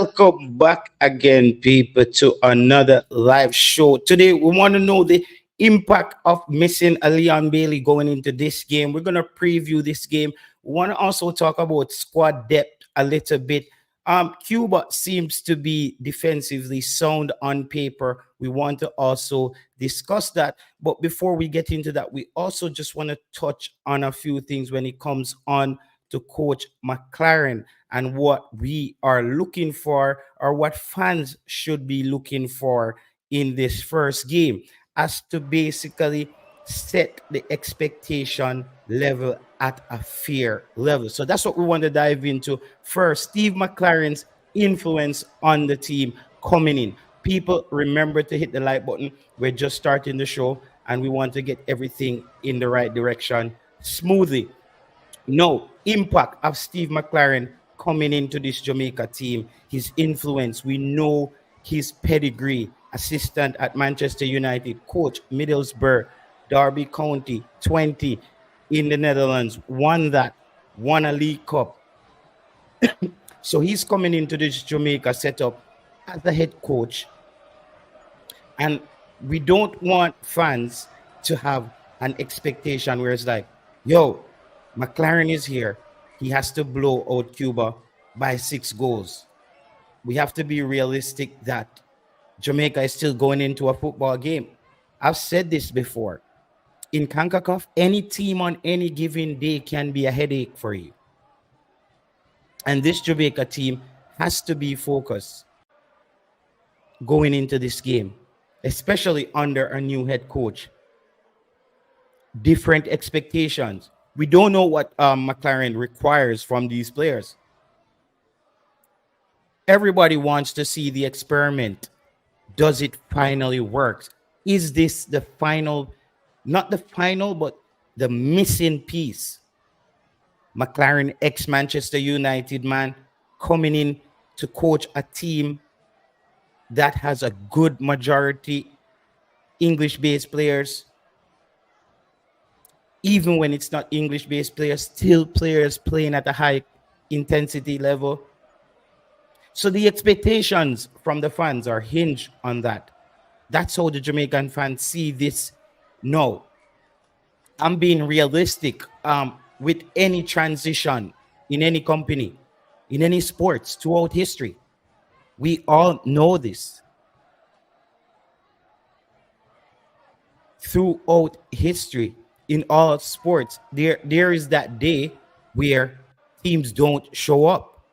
Welcome back again, people, to another live show. Today, we want to know the impact of missing a Leon Bailey going into this game. We're going to preview this game. We want to also talk about squad depth a little bit. Cuba seems to be defensively sound on paper. We want to also discuss that. But before we get into that, we also just want to touch on a few things when it comes on to Coach McLaren and what we are looking for or what fans should be looking for in this first game as to basically set the expectation level at a fair level. So that's what we want to dive into. First, Steve McLaren's influence on the team coming in. People, remember to hit the like button. We're just starting the show and we want to get everything in the right direction smoothly. No impact of Steve McLaren coming into this Jamaica team, his influence. We know his pedigree, assistant at Manchester United, coach Middlesbrough, Derby County, 20 in the Netherlands, won a League Cup. So he's coming into this Jamaica setup as the head coach. And we don't want fans to have an expectation where it's like, yo, McLaren is here. He has to blow out Cuba by 6 goals. We have to be realistic that Jamaica is still going into a football game. I've said this before. In CONCACAF, any team on any given day can be a headache for you. And this Jamaica team has to be focused going into this game, especially under a new head coach. Different expectations. We don't know what McLaren requires from these players. Everybody wants to see the experiment. Does it finally work? Is this the final, not the final, but the missing piece? McLaren, ex-Manchester United man, coming in to coach a team that has a good majority English-based players. Even when it's not English-based players, still players playing at a high intensity level. So the expectations from the fans are hinged on that. That's how the Jamaican fans see this. No, I'm being realistic. With any transition in any company, in any sports throughout history, we all know this. Throughout history, in all sports, there is that day where teams don't show up.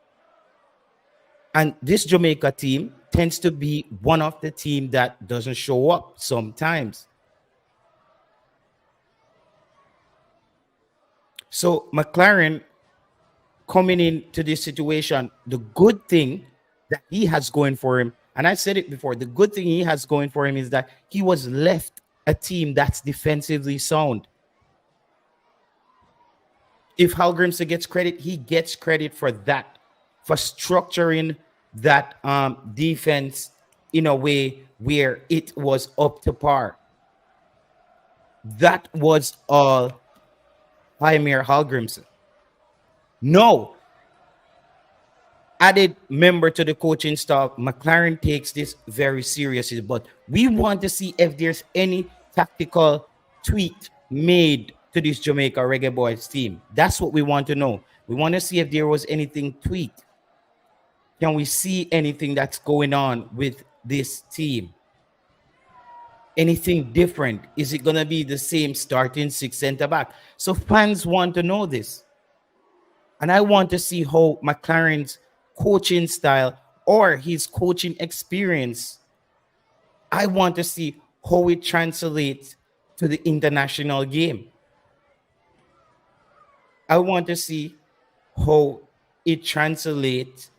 And this Jamaica team tends to be one of the team that doesn't show up sometimes. So McLaren coming into this situation, the good thing that he has going for him, and I said it before, the good thing he has going for him is that he was left a team that's defensively sound. If Halgrimson gets credit, he gets credit for that, for structuring that defense in a way where it was up to par. That was all Jaime Halgrimson. No. Added member to the coaching staff, McLaren takes this very seriously, but we want to see if there's any tactical tweak made to this Jamaica reggaeboyz team. That's what we want to know. We want to see if there was anything tweaked. Can we see anything that's going on with this team? Anything different? Is it going to be the same starting 6 center back? So fans want to know this. And I want to see how McLaren's coaching style or his coaching experience, I want to see how it translates to the international game. I want to see how it translates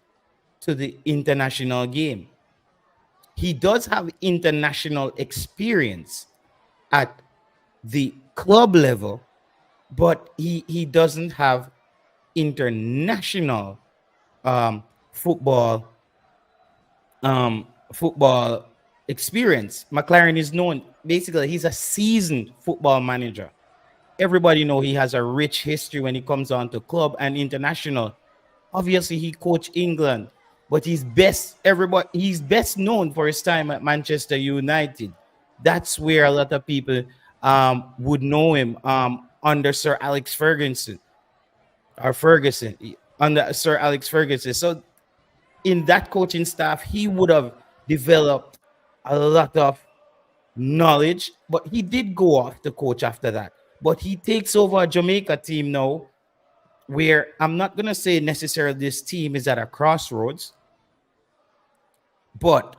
to the international game. He does have international experience at the club level, but he doesn't have international football experience. McLaren is known, basically, he's a seasoned football manager. Everybody know he has a rich history when it comes on to club and international. Obviously, he coached England. but he's best known for his time at Manchester United. That's where a lot of people would know him under Sir Alex Ferguson or Ferguson under Sir Alex Ferguson. So in that coaching staff, he would have developed a lot of knowledge, but he did go off the coach after that. But he takes over a Jamaica team now, where I'm not gonna say necessarily this team is at a crossroads, but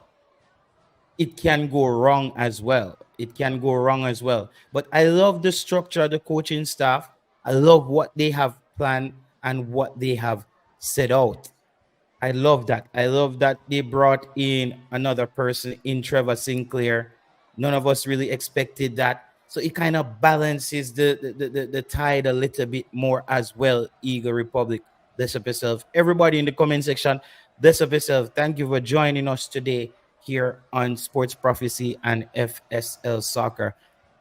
it can go wrong as well. It can go wrong as well. But I love the structure of the coaching staff. I love what they have planned and what they have set out. I love that. I love that they brought in another person in Trevor Sinclair. None of us really expected that. So it kind of balances the tide a little bit more as well, Eagle Republic. Bless up yourself. Everybody in the comment section, bless up yourself. Thank you for joining us today here on Sports Prophecy and FSL Soccer.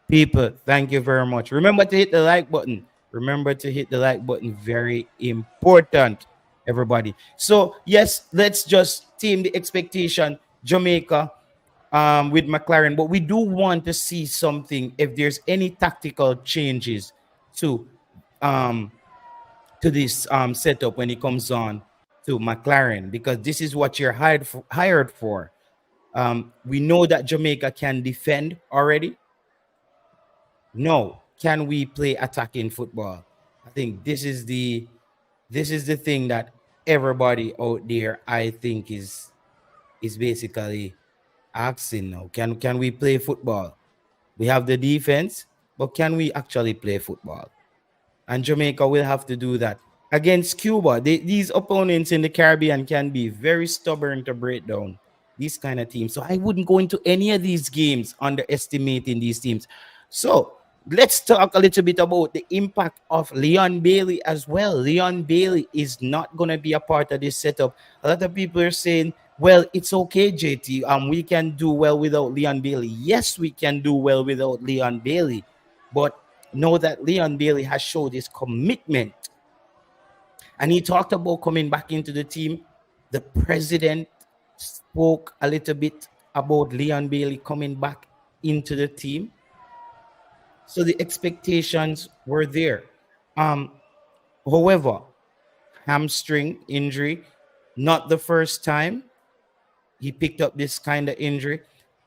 People, thank you very much. Remember to hit the like button. Remember to hit the like button. Very important, everybody. So, yes, let's just team the expectation. Jamaica with McLaren, but we do want to see something if there's any tactical changes to um to this setup when it comes on to McLaren, because this is what you're hired for. We know that Jamaica can defend already. No, can we play attacking football? I think this is the thing that everybody out there, I think, is basically asking now. Can we play football? We have the defense, but can we actually play football? And Jamaica will have to do that against Cuba. These opponents in the Caribbean can be very stubborn to break down these kind of teams. So I wouldn't go into any of these games underestimating these teams. So let's talk a little bit about the impact of Leon Bailey as well. Leon Bailey is not going to be a part of this setup. A lot of people are saying, well, it's okay, JT. We can do well without Leon Bailey. Yes, we can do well without Leon Bailey, but know that Leon Bailey has showed his commitment. And he talked about coming back into the team. The president spoke a little bit about Leon Bailey coming back into the team. So the expectations were there. However, hamstring injury, not the first time he picked up this kind of injury,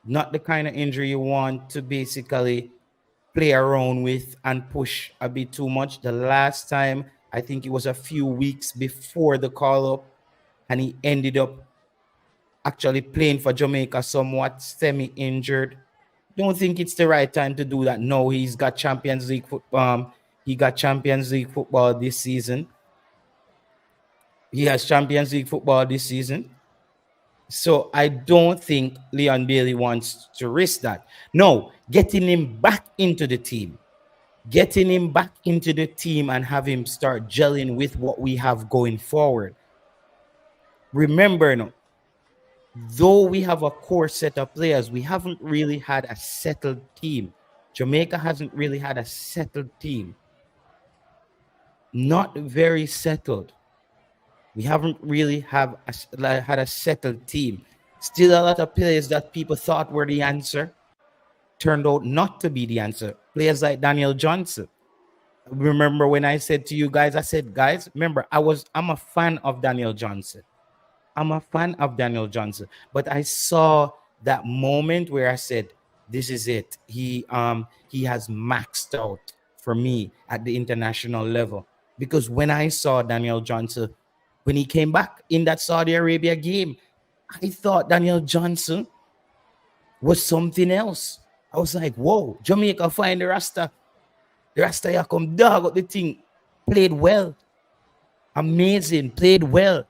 not the kind of injury you want to basically play around with and push a bit too much. The last time, I think it was a few weeks before the call up, and he ended up actually playing for Jamaica somewhat semi-injured. Don't think it's the right time to do that. No, he's got Champions League football. He got Champions League football this season. He has Champions League football this season. So I don't think Leon Bailey wants to risk that. No, getting him back into the team. Getting him back into the team and have him start gelling with what we have going forward. Remember, no, though we have a core set of players, we haven't really had a settled team. Jamaica hasn't really had a settled team. Not very settled. We haven't really had a settled team. Still a lot of players that people thought were the answer turned out not to be the answer. Players like Daniel Johnson. Remember when I said to you guys, I said, guys, remember, I'm a fan of Daniel Johnson. I'm a fan of Daniel Johnson. But I saw that moment where I said, this is it. He has maxed out for me at the international level. Because when I saw Daniel Johnson, when he came back in that Saudi Arabia game, I thought Daniel Johnson was something else. I was like, whoa, Jamaica find the Rasta. The Rasta here come dog up the thing. Played well. Amazing. Played well.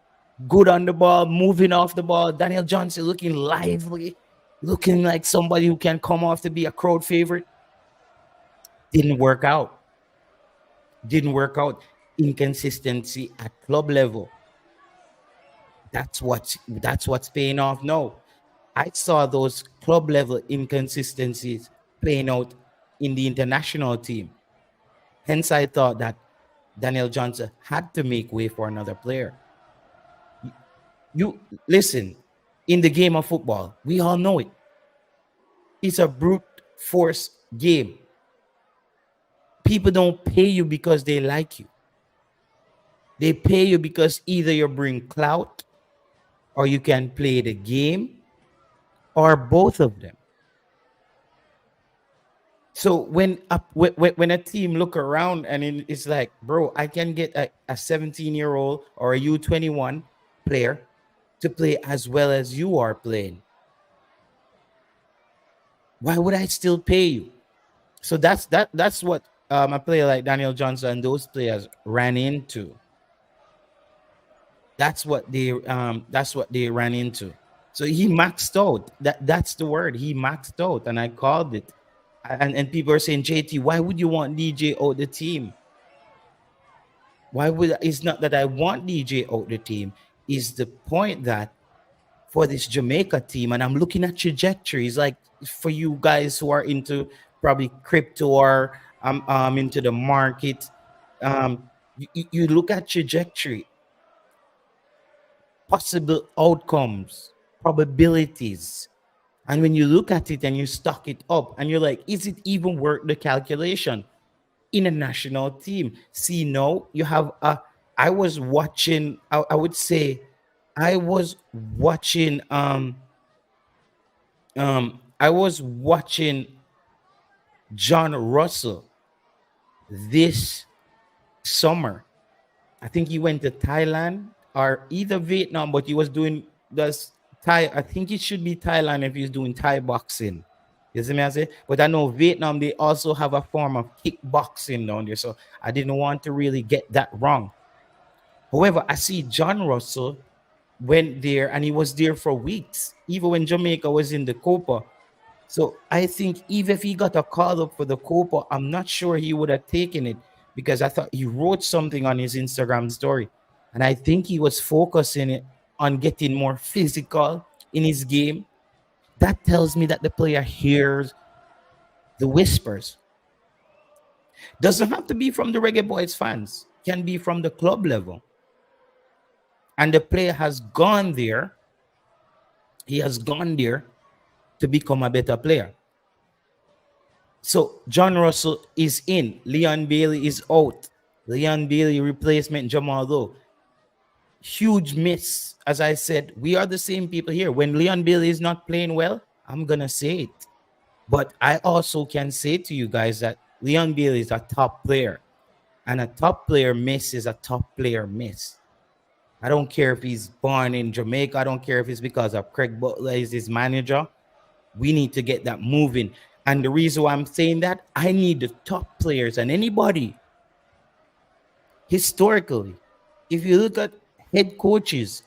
Good on the ball, moving off the ball. Daniel Johnson looking lively, looking like somebody who can come off to be a crowd favorite. Didn't work out. Didn't work out. Inconsistency at club level. That's what's paying off now. I saw those club level inconsistencies playing out in the international team. Hence, I thought that Daniel Johnson had to make way for another player. You listen, in the game of football, we all know it. It's a brute force game. People don't pay you because they like you. They pay you because either you bring clout or you can play the game or both of them. So when a team look around and it's like, bro, I can get a 17-year-old or a U21 player to play as well as you are playing. Why would I still pay you? So that's what a player like Daniel Johnson and those players ran into. That's what they ran into. So he maxed out. That's the word. He maxed out, and I called it. And people are saying, JT, why would you want DJ out the team? Why would it's not that I want DJ out the team? Is the point that for this Jamaica team, and I'm looking at trajectories, like for you guys who are into probably crypto or into the market, you look at trajectory, possible outcomes, probabilities. And when you look at it and you stock it up and you're like, is it even worth the calculation in a national team? See, no, you have I was watching, I would say I was watching I was watching John Russell this summer. I think he went to Thailand or either Vietnam, but he was doing this Thai. I think it should be Thailand if he's doing Thai boxing. You see me, I say? But I know Vietnam, they also have a form of kickboxing down there. So I didn't want to really get that wrong. However, I see John Russell went there and he was there for weeks, even when Jamaica was in the Copa. So I think even if he got a call up for the Copa, I'm not sure he would have taken it because I thought he wrote something on his Instagram story. And I think he was focusing it on getting more physical in his game. That tells me that the player hears the whispers. Doesn't have to be from the reggaeboyz fans, can be from the club level. And the player has gone there. He has gone there to become a better player. So John Russell is in. Leon Bailey is out. Leon Bailey replacement Jamal Lowe. Huge miss. As I said, we are the same people here. When Leon Bailey is not playing well, I'm gonna say it. But I also can say to you guys that Leon Bailey is a top player. And a top player miss is a top player miss. I don't care if he's born in Jamaica. I don't care if it's because of Craig Butler is his manager. We need to get that moving. And the reason why I'm saying that, I need the top players and anybody historically. If you look at head coaches,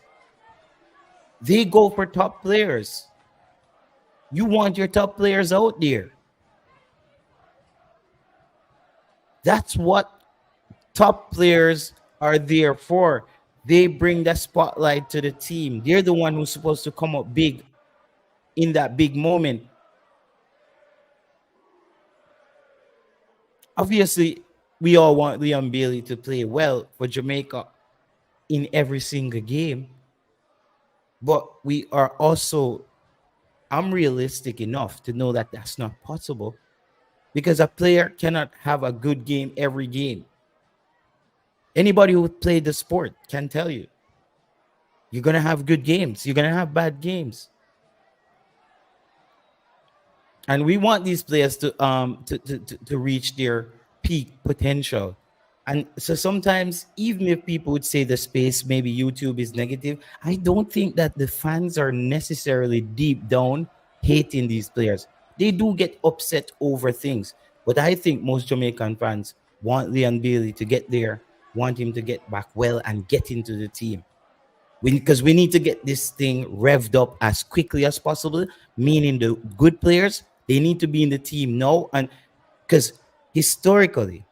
they go for top players. You want your top players out there. That's what top players are there for. They bring that spotlight to the team. They're the one who's supposed to come up big in that big moment. Obviously, we all want Leon Bailey to play well for Jamaica in every single game. But we are also, I'm realistic enough to know that that's not possible because a player cannot have a good game every game. Anybody who played the sport can tell you. You're going to have good games. You're going to have bad games. And we want these players to reach their peak potential. And so sometimes, even if people would say the space, maybe YouTube is negative, I don't think that the fans are necessarily deep down hating these players. They do get upset over things. But I think most Jamaican fans want Leon Bailey to get there, want him to get back well and get into the team. Because we need to get this thing revved up as quickly as possible, meaning the good players, they need to be in the team now. And because historically,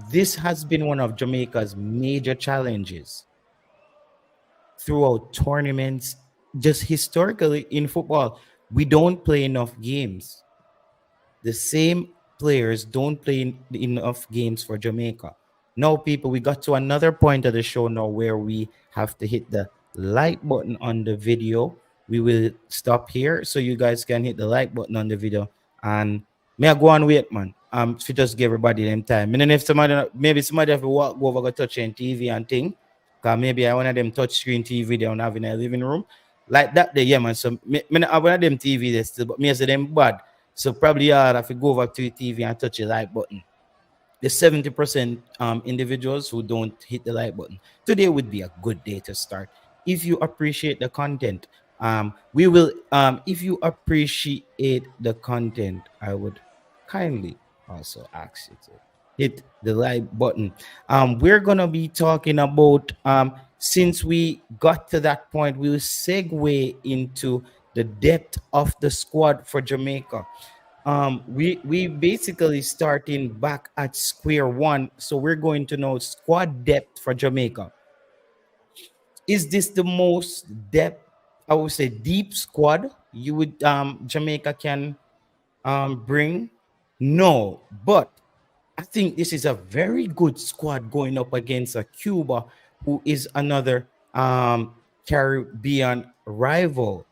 this has been one of Jamaica's major challenges throughout tournaments. Just historically in football, we don't play enough games. The same players don't play enough games for Jamaica. Now, people, we got to another point of the show now where we have to hit the like button on the video. We will stop here so you guys can hit the like button on the video. And may I go on wait, man. If you just give everybody them time. And then if somebody maybe somebody have to walk go over go touch on TV and thing. Cause maybe I one of them touch screen TV they don't have in a living room. Like that there, yeah, man. So me not have one of them TV there still, but me as them bad. So probably I have to go over to the TV and touch the like button. The 70% individuals who don't hit the like button. Today would be a good day to start. If you appreciate the content, we will, if you appreciate the content, I would kindly also ask you to hit the like button. We're going to be talking about, since we got to that point, we'll segue into the depth of the squad for Jamaica. We basically starting back at square one, so we're going to know squad depth for Jamaica. Is this the most depth, I would say, deep squad you would Jamaica can bring? No, but I think this is a very good squad going up against a Cuba, who is another Caribbean rival.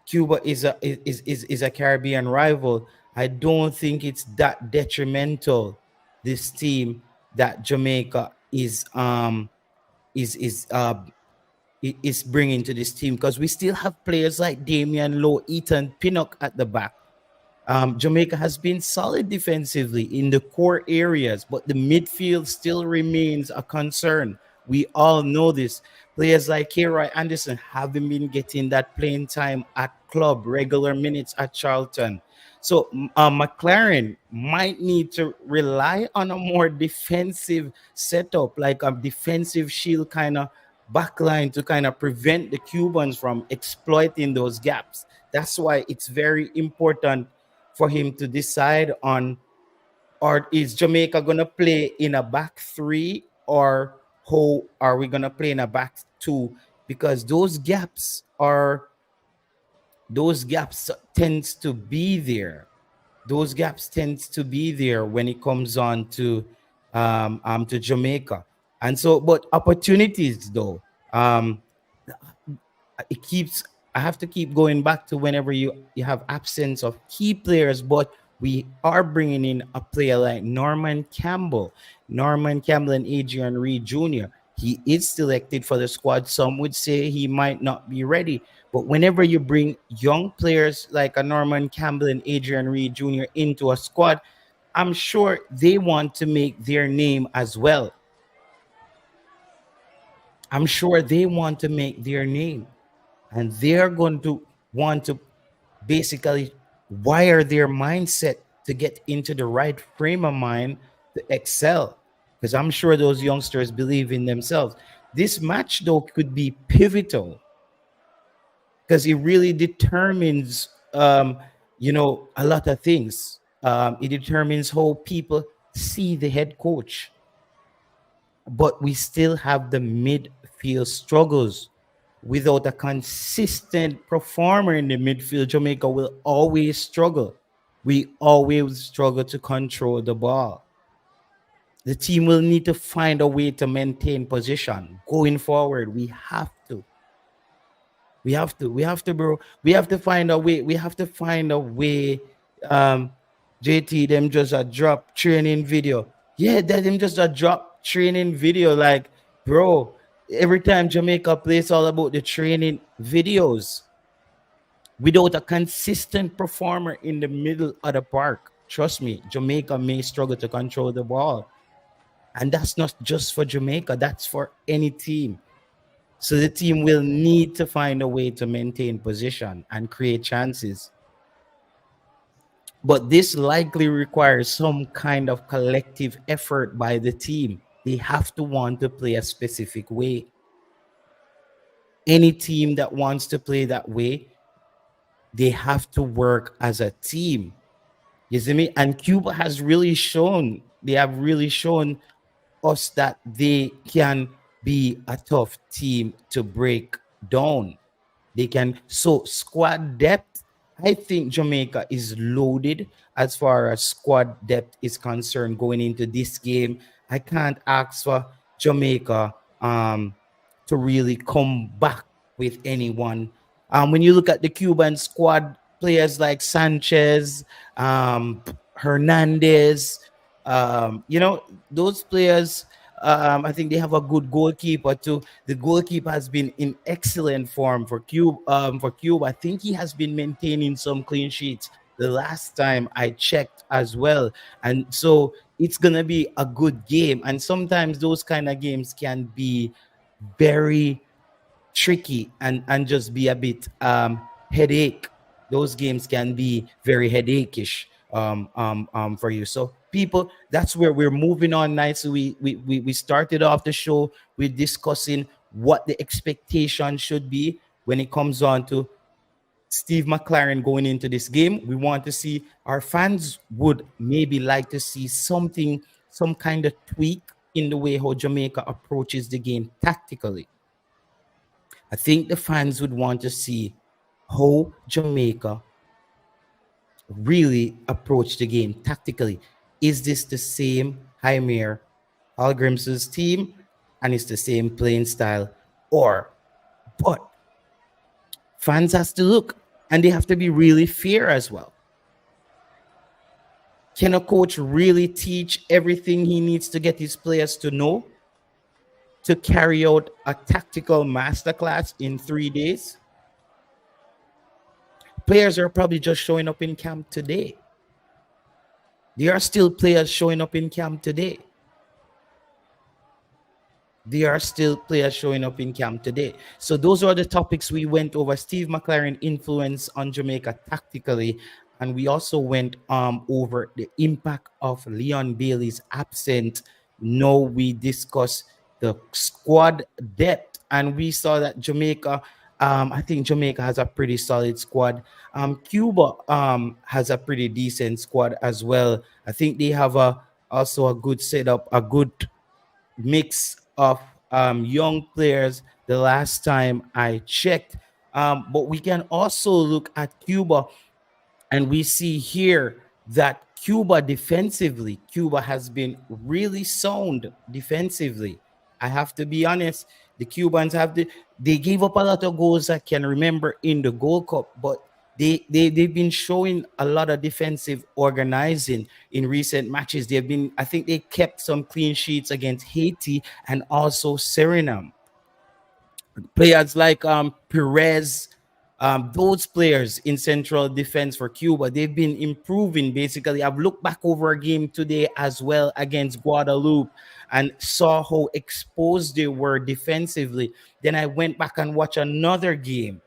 Cuba is a Caribbean rival. I don't think it's that detrimental, this team that Jamaica is is bringing to this team, because we still have players like Damian Lowe, Ethan Pinnock at the back. Jamaica has been solid defensively in the core areas, but the midfield still remains a concern. We all know this. Players like K-Roy Anderson haven't been getting that playing time at club, regular minutes at Charlton. So McLaren might need to rely on a more defensive setup, like a defensive shield kind of backline, to kind of prevent the Cubans from exploiting those gaps. That's why it's very important for him to decide on, or is Jamaica gonna play in a back three, or how are we gonna play in a back two? Because those gaps tends to be there. Those gaps tends to be there when it comes on to Jamaica. And so, but opportunities though, um it keeps, I have to keep going back to whenever you have absence of key players, but we are bringing in a player like Norman Campbell and Adrian Reed Jr. He is selected for the squad. Some would say he might not be ready, but whenever you bring young players like a Norman Campbell and Adrian Reed Jr. into a squad, I'm sure they want to make their name as well. I'm sure they want to make their name, and they're going to want to basically wire their mindset to get into the right frame of mind to excel, because I'm sure those youngsters believe in themselves. This match though could be pivotal, because it really determines a lot of things. It determines how people see the head coach, but we still have the midfield struggles. Without a consistent performer in the midfield, Jamaica will always struggle. We always struggle to control the ball. The team will need to find a way to maintain position going forward. We have to, bro. We have to find a way. We have to find a way. Um, JT, them just a drop training video. Yeah, that them just a drop training video. Like, bro, every time Jamaica plays, all about the training videos. Without a consistent performer in the middle of the park, trust me, Jamaica may struggle to control the ball. And that's not just for Jamaica, that's for any team. So the team will need to find a way to maintain position and create chances. But this likely requires some kind of collective effort by the team. They have to want to play a specific way. Any team that wants to play that way, they have to work as a team. You see me? And Cuba has really shown, they have really shown us that they can be a tough team to break down. They can. So squad depth, I think Jamaica is loaded as far as squad depth is concerned going into this game. I can't ask for Jamaica to really come back with anyone. When you look at the Cuban squad, players like Sanchez, Hernandez, those players. I think they have a good goalkeeper too. The goalkeeper has been in excellent form for Cuba. For Cuba, I think he has been maintaining some clean sheets the last time I checked as well, and so it's gonna be a good game. And sometimes those kind of games can be very tricky and just be a bit headache. Those games can be very headacheish for you. So people, that's where we're moving on nicely. We started off the show with discussing what the expectation should be when it comes on to Steve McLaren going into this game. We want to see, our fans would maybe like to see something, some kind of tweak in the way how Jamaica approaches the game tactically. I think the fans would want to see how Jamaica really approach the game tactically. Is this the same Jaime Algrims's team and it's the same playing style? But fans has to look and they have to be really fair as well. Can a coach really teach everything he needs to get his players to know to carry out a tactical masterclass in 3 days? Players are probably just showing up in camp today. There are still players showing up in camp today. There are still players showing up in camp today. So those are the topics we went over. Steve McLaren influence on Jamaica tactically. And we also went over the impact of Leon Bailey's absence. Now we discussed the squad depth, and we saw that Jamaica, I think Jamaica has a pretty solid squad. Cuba has a pretty decent squad as well. I think they have also a good setup, a good mix of young players the last time I checked. But we can also look at Cuba, and we see here that Cuba has been really sound defensively. I have to be honest. The Cubans they gave up a lot of goals I can remember in the Gold Cup, but they've been showing a lot of defensive organizing in recent matches. I think they kept some clean sheets against Haiti and also Suriname. Players like Perez, those players in central defense for Cuba, they've been improving. Basically, I've looked back over a game today as well against Guadeloupe and saw how exposed they were defensively. Then I went back and watched another game,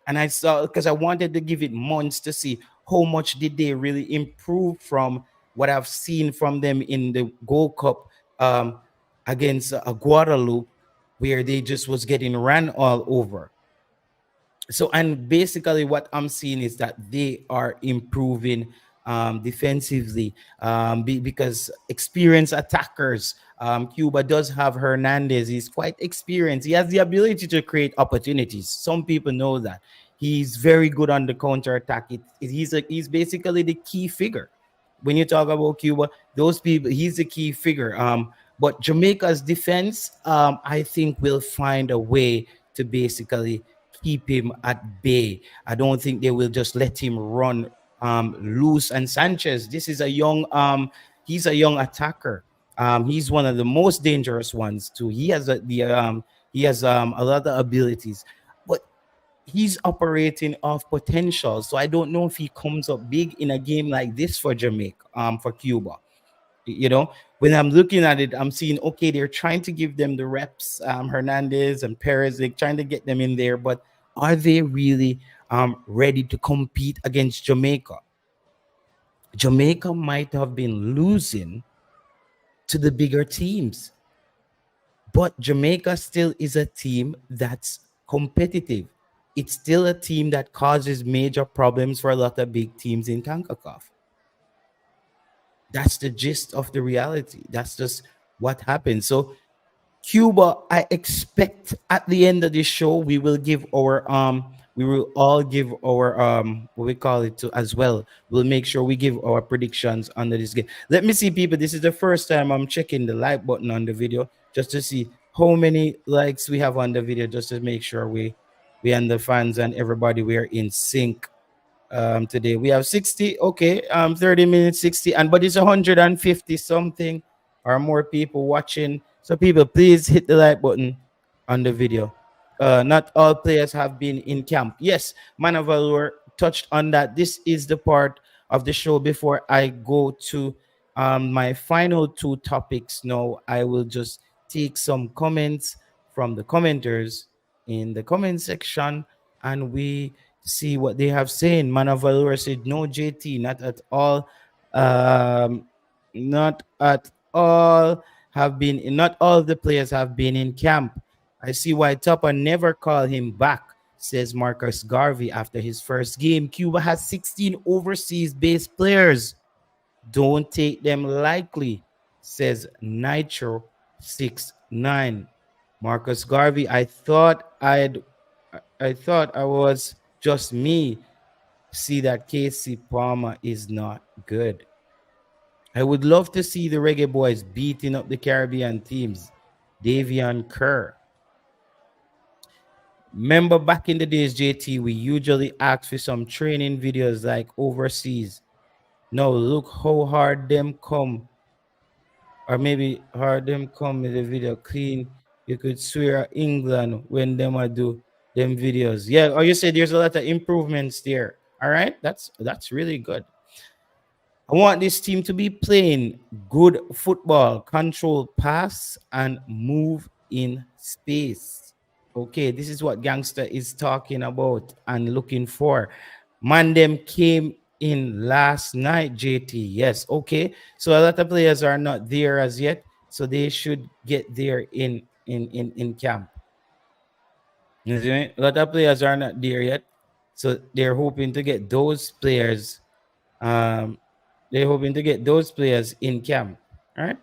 and I saw, because I wanted to give it months to see how much did they really improve from what I've seen from them in the Gold Cup against Guadeloupe, where they just was getting ran all over. So, and basically what I'm seeing is that they are improving defensively, because experienced attackers. Cuba does have Hernandez. He's quite experienced. He has the ability to create opportunities. Some people know that. He's very good on the counter attack. He's basically the key figure when you talk about Cuba. Those people, he's the key figure. But Jamaica's defense, I think, will find a way to basically keep him at bay. I don't think they will just let him run loose. And Sanchez, this is a young, he's a young attacker. He's one of the most dangerous ones too. He has a lot of abilities, but he's operating off potential. So I don't know if he comes up big in a game like this for Jamaica, for Cuba. When I'm looking at it, I'm seeing, okay, they're trying to give them the reps, Hernandez and Perez, they're trying to get them in there, but are they really ready to compete against Jamaica? Jamaica might have been losing to the bigger teams, but Jamaica still is a team that's competitive. It's still a team that causes major problems for a lot of big teams in CONCACAF. That's the gist of the reality. That's just what happens. So Cuba, I expect at the end of this show, we will all give our what we call it to as well. We'll make sure we give our predictions under this game. Let me see, people. This is the first time I'm checking the like button on the video just to see how many likes we have on the video just to make sure we and the fans and everybody we are in sync. Today we have 60, okay, 30 minutes 60, and but it's 150 something or more people watching. So people, please hit the like button on the video. Not all players have been in camp. Yes, Manavalor touched on that. This is the part of the show before I go to my final two topics. Now I will just take some comments from the commenters in the comment section, and we see what they have saying. Manavalor said, no, JT, not at all. Um, not at all not all the players have been in camp. I see why Topper never called him back, says Marcus Garvey after his first game. Cuba has 16 overseas based players. Don't take them lightly, says Nitro69. Marcus Garvey, I thought I was just me. See that Casey Palmer is not good. I would love to see the Reggae Boys beating up the Caribbean teams. Davian Kerr. Remember back in the days, JT, we usually ask for some training videos like overseas. Now look how hard them come, or maybe hard them come with the video clean. You could swear England when them I do them videos. Yeah, or you said there's a lot of improvements there. All right, that's really good. I want this team to be playing good football, control pass, and move in space. Okay, this is what Gangster is talking about and looking for. Man, them came in last night, JT. Yes, okay. So a lot of players are not there as yet, so they should get there in camp. You see me? A lot of players are not there yet, so they're hoping to get those players. Um, they're hoping to get those players in camp, right?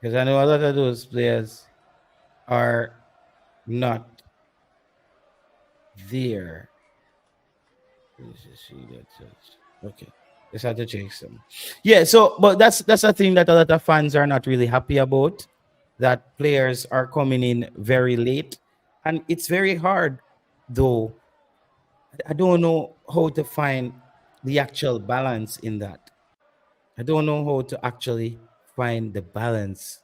Because I know a lot of those players are not there. Okay, just have to check some. Yeah, so but that's a thing that a lot of fans are not really happy about. That players are coming in very late, and it's very hard, though. I don't know how to find the actual balance in that. I don't know how to actually find the balance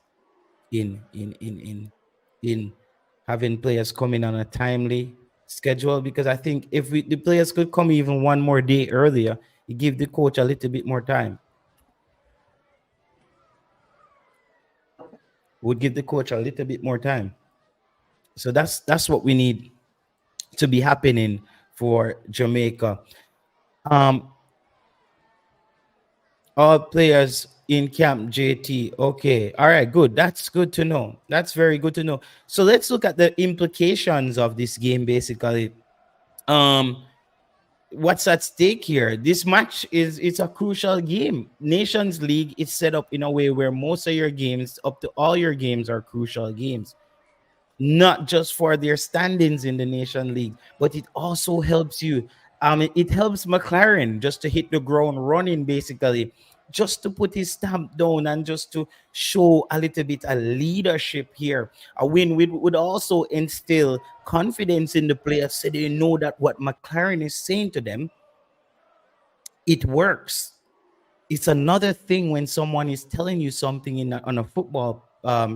in in in in in having players coming on a timely schedule, because I think if the players could come even one more day earlier, it give the coach a little bit more time. Would give the coach a little bit more time. So that's what we need to be happening for Jamaica. Um, all players in camp, JT. Okay. All right. Good. That's good to know. That's very good to know. So let's look at the implications of this game, basically. Um, what's at stake here? This match is it's a crucial game. Nations League is set up in a way where most of your games, up to all your games, are crucial games, not just for their standings in the Nation League, but it also helps you. It helps McLaren just to hit the ground running, basically, just to put his stamp down and just to show a little bit of leadership here. A win would also instill confidence in the players, so they know that what McLaren is saying to them, it works. It's another thing when someone is telling you something on a football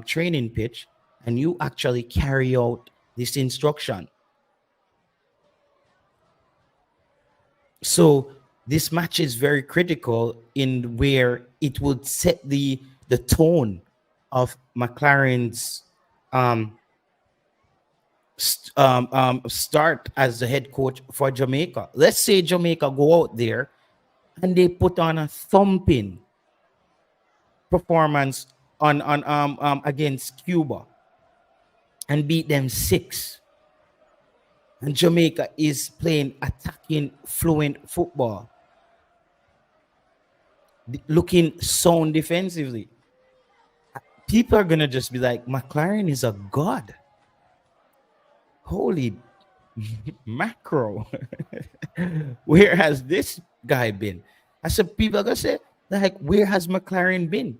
training pitch, and you actually carry out this instruction. So this match is very critical in where it would set the tone of McLaren's start as the head coach for Jamaica. Let's say Jamaica go out there and they put on a thumping performance on against Cuba and beat them 6. And Jamaica is playing attacking, fluent football, looking sound defensively. People are gonna just be like, McLaren is a god. Holy macro. Where has this guy been? I said, people are gonna say, like, where has McLaren been?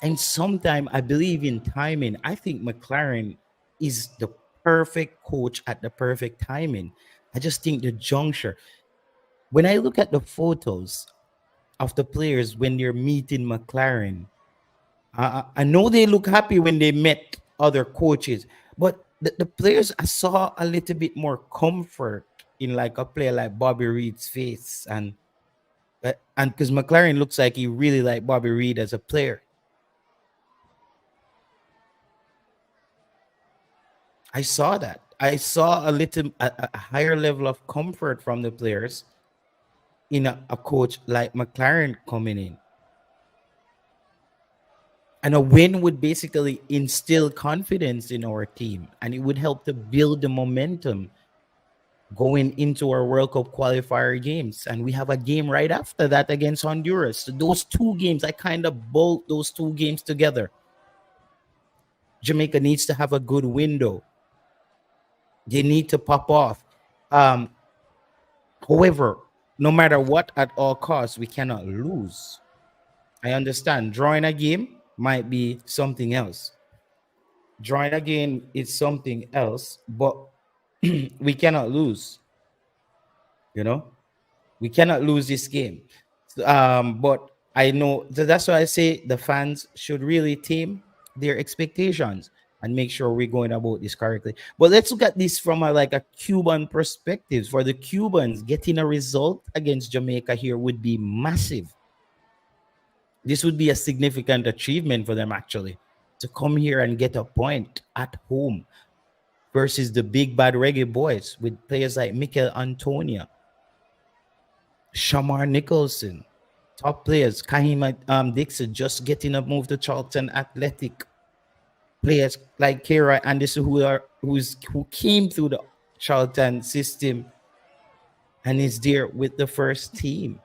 And sometimes I believe in timing. I think McLaren is the perfect coach at the perfect timing. I just think the juncture. When I look at the photos of the players when they're meeting McLaren, I know they look happy when they met other coaches, but the players, I saw a little bit more comfort in like a player like Bobby Reed's face, and because McLaren looks like he really liked Bobby Reed as a player. I saw that. I saw a higher level of comfort from the players in a coach like McLaren coming in. And a win would basically instill confidence in our team, and it would help to build the momentum going into our World Cup qualifier games. And we have a game right after that against Honduras. So those two games, I kind of bolt those two games together. Jamaica needs to have a good window. They need to pop off. Um, However, no matter what, at all costs, we cannot lose. I understand drawing a game might be something else. Drawing a game is something else, but we cannot lose. You know, we cannot lose this game. But I know that's why I say the fans should really tame their expectations and make sure we're going about this correctly. But let's look at this from a Cuban perspective. For the Cubans, getting a result against Jamaica here would be massive. This would be a significant achievement for them actually to come here and get a point at home versus the big bad reggaeboyz with players like Mikel Antonia, Shamar Nicholson, top players, Kahima Dixon just getting a move to Charlton Athletic. Players like Kira Anderson who came through the Charlton system and is there with the first team.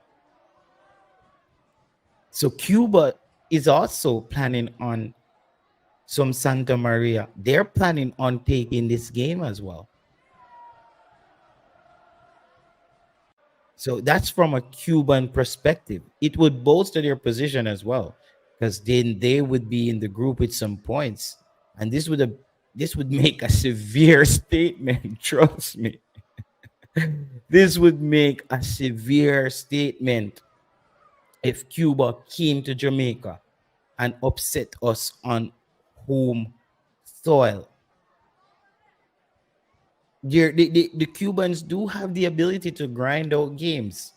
So Cuba is also planning on some Santa Maria. They're planning on taking this game as well. So that's from a Cuban perspective. It would bolster their position as well, because then they would be in the group with some points, and this would make a severe statement. Trust me, this would make a severe statement if Cuba came to Jamaica and upset us on home soil. The Cubans do have the ability to grind out games.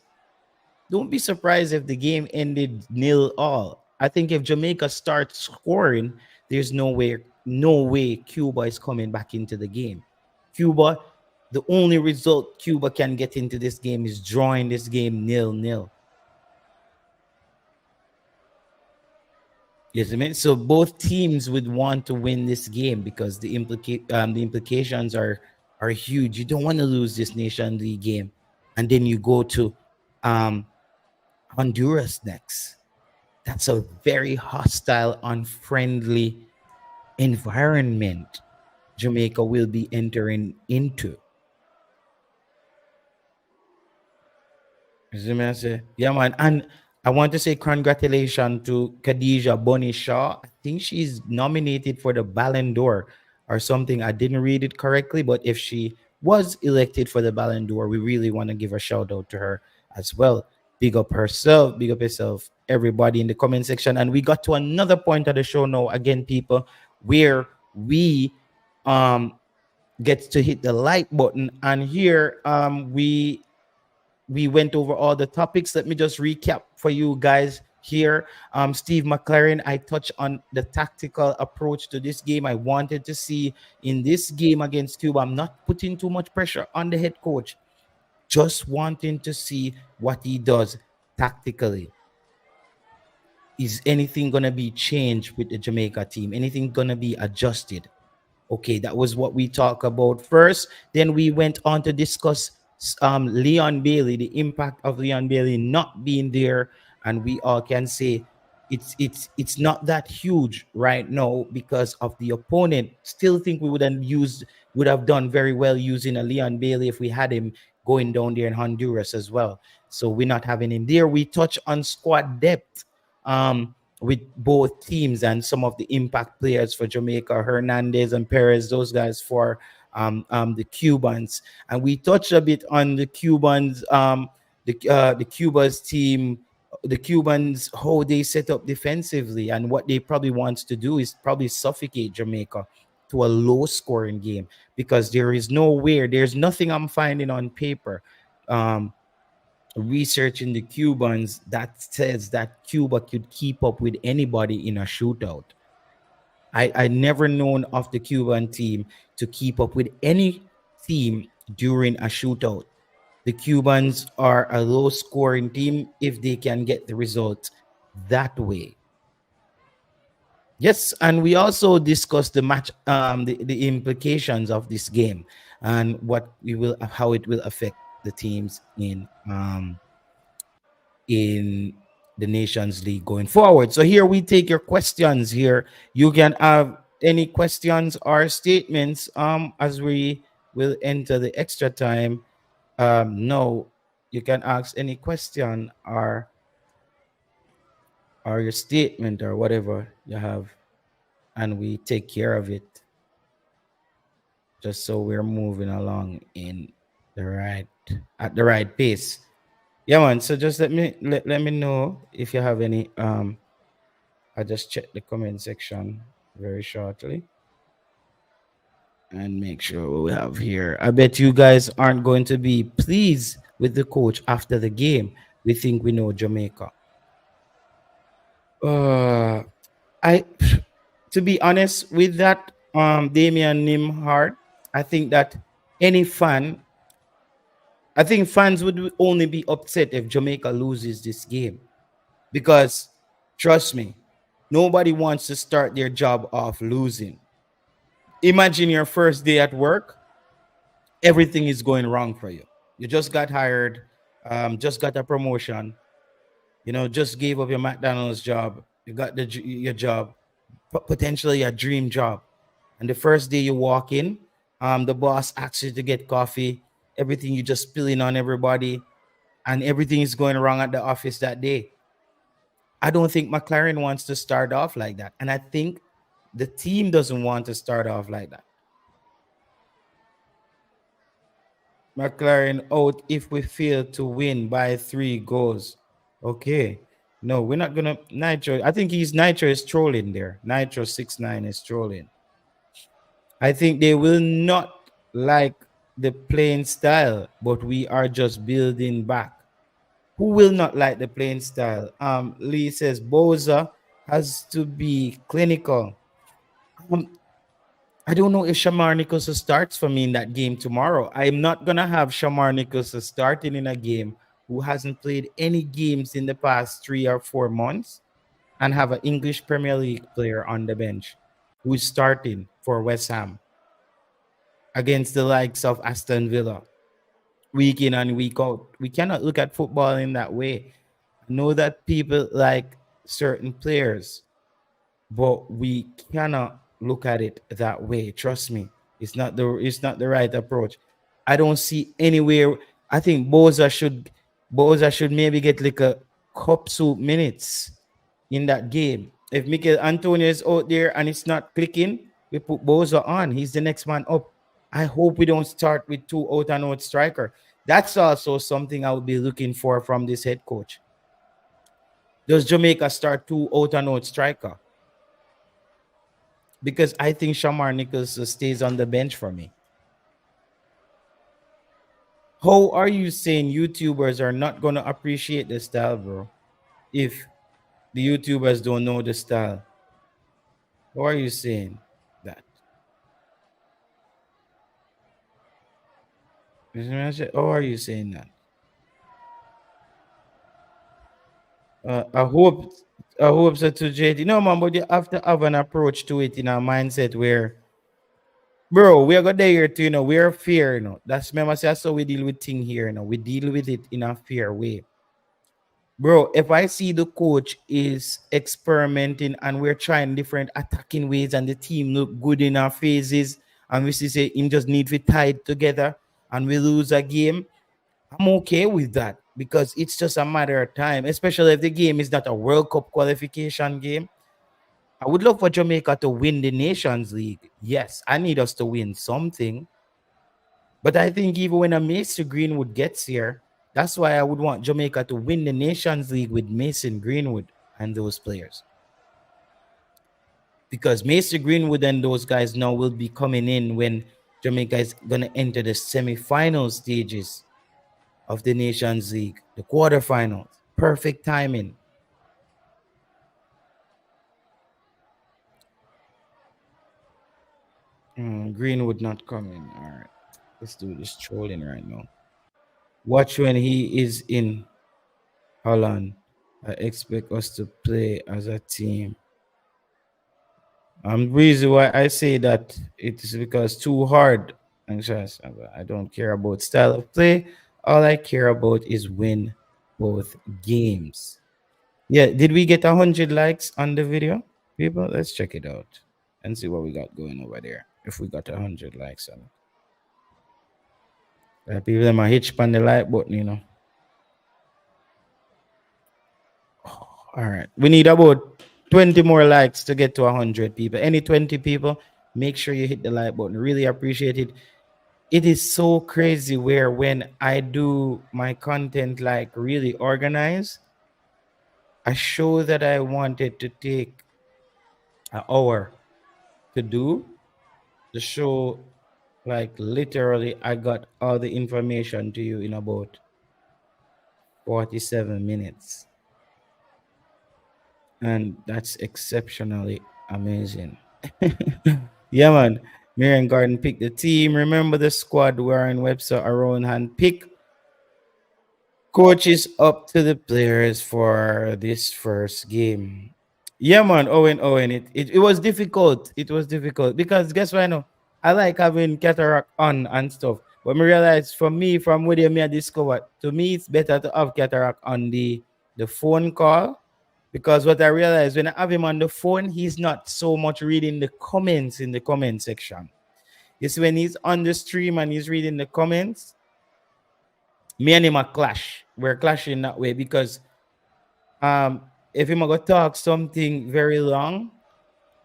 Don't be surprised if the game ended nil all. I think if Jamaica starts scoring, there's no way Cuba is coming back into the game. Cuba, the only result Cuba can get into this game is drawing this game nil-nil. Yes, I mean, so both teams would want to win this game because the implications are huge. You don't want to lose this Nation League game, and then you go to um, Honduras next. That's a very hostile, unfriendly environment Jamaica will be entering into. You see me I say? Yeah, man. And I want to say congratulations to Khadija Bonnie Shaw. I think she's nominated for the Ballon d'Or or something. I didn't read it correctly, but if she was elected for the Ballon d'Or, we really want to give a shout out to her as well. Big up yourself, everybody in the comment section. And we got to another point of the show now, again, people, where we get to hit the like button. And here we went over all the topics. Let me just recap for you guys here. Steve McLaren, I touched on the tactical approach to this game. I wanted to see in this game against Cuba, I'm not putting too much pressure on the head coach, just wanting to see what he does tactically. Is anything going to be changed with the Jamaica team? Anything going to be adjusted? Okay, that was what we talked about first. Then we went on to discuss Leon Bailey, the impact of Leon Bailey not being there, and we all can say it's not that huge right now because of the opponent. Still think we would have done very well using a Leon Bailey if we had him going down there in Honduras as well. So we're not having him there. We touch on squad depth. with both teams and some of the impact players for Jamaica, Hernandez and Perez, those guys for the Cubans. And we touched a bit on the Cubans, the Cuba's team, the Cubans, how they set up defensively, and what they probably want to do is probably suffocate Jamaica to a low scoring game, because there's nothing I'm finding on paper. Um, Researching the Cubans that says that Cuba could keep up with anybody in a shootout. I never known of the Cuban team to keep up with any team during a shootout. The Cubans are a low scoring team if they can get the result that way. Yes, and we also discussed the match, the implications of this game, and how it will affect the teams in the Nations League going forward. So here we take your questions. Here you can have any questions or statements as we will enter the extra time. No, you can ask any question or your statement or whatever you have, and we take care of it, just so we're moving along in the right at the right pace. Yeah, man. So just let me know if you have any. I'll just check the comment section very shortly and make sure what we have here. I bet you guys aren't going to be pleased with the coach after the game. We think we know Jamaica. I to be honest with that, Damian Nimhard, I think that any fan, I think fans would only be upset if Jamaica loses this game, because trust me, nobody wants to start their job off losing. Imagine your first day at work, everything is going wrong for you. You just got hired, just got a promotion, just gave up your McDonald's job, you got your job, potentially a dream job. And the first day you walk in, the boss asks you to get coffee, everything you just spilling on everybody, and everything is going wrong at the office that day. I don't think McLaren wants to start off like that. And I think the team doesn't want to start off like that. McLaren out if we fail to win by 3 goals. Okay. No, we're not gonna Nitro. I think Nitro is trolling there. Nitro 69 is trolling. I think they will not like the playing style, but we are just building back. Who will not like the playing style? Lee says Boza has to be clinical. I don't know if Shamar Nicholson starts for me in that game tomorrow. I'm not gonna have Shamar Nicholson starting in a game who hasn't played any games in the past 3 or 4 months, and have an English Premier League player on the bench who is starting for West Ham against the likes of Aston Villa week in and week out. We cannot look at football in that way. I know that people like certain players, but we cannot look at it that way. Trust me, it's not the right approach. I don't see anywhere. I think Boza should maybe get like a cup soup minutes in that game. If Mikel Antonio is out there and it's not clicking, we put Boza on. He's the next man up. I hope we don't start with two out and out striker. That's also something I would be looking for from this head coach. Does Jamaica start two out and out striker? Because I think Shamar Nichols stays on the bench for me. How are you saying YouTubers are not going to appreciate the style, bro? If the YouTubers don't know the style, how are you saying that? How are you saying that? I hope so too, JD. No, man, but you have to have an approach to it in a mindset where, bro, we are going there to, we're fair, That's, remember, that's how we deal with thing here, We deal with it in a fair way. Bro, if I see the coach is experimenting and we're trying different attacking ways and the team look good in our phases, and we see say him just need to tie it together and we lose a game, I'm okay with that. because it's just a matter of time, especially if the game is not a World Cup qualification game. I would love for Jamaica to win the Nations League. Yes, I need us to win something. But I think even when a Mason Greenwood gets here, that's why I would want Jamaica to win the Nations League with Mason Greenwood and those players. Because Mason Greenwood and those guys now will be coming in when Jamaica is going to enter the semi-final stages of the Nations League, the quarterfinals. Perfect timing. Greenwood not coming. All right. Let's do this trolling right now. Watch when he is in Holland. I expect us to play as a team. Reason why I say that it is because too hard. Anxious. I don't care about style of play. All I care about is win both games. Yeah, did we get 100 likes on the video? People, let's check it out and see what we got going over there. If we got 100 likes on it. People them a hitch on the like button, you know. All right. We need about 20 more likes to get to 100 people. Any 20 people, make sure you hit the like button. Really appreciate it. It is so crazy where when I do my content like really organized, a show that I wanted to take an hour to do, the show, like literally, I got all the information to you in about 47 minutes. And that's exceptionally amazing. Yeah, man. Marion Garden picked the team. Remember the squad wearing Webster around hand pick coaches up to the players for this first game. Yeah, man. Owen. It was difficult. It was difficult because guess what? I know I like having cataract on and stuff. But me realize for me, from where me I discovered, to me it's better to have cataract on the phone call because what I realized when I have him on the phone, he's not so much reading the comments in the comment section. You see, when he's on the stream and he's reading the comments, me and him a clash. We're clashing that way because if him a go talk something very long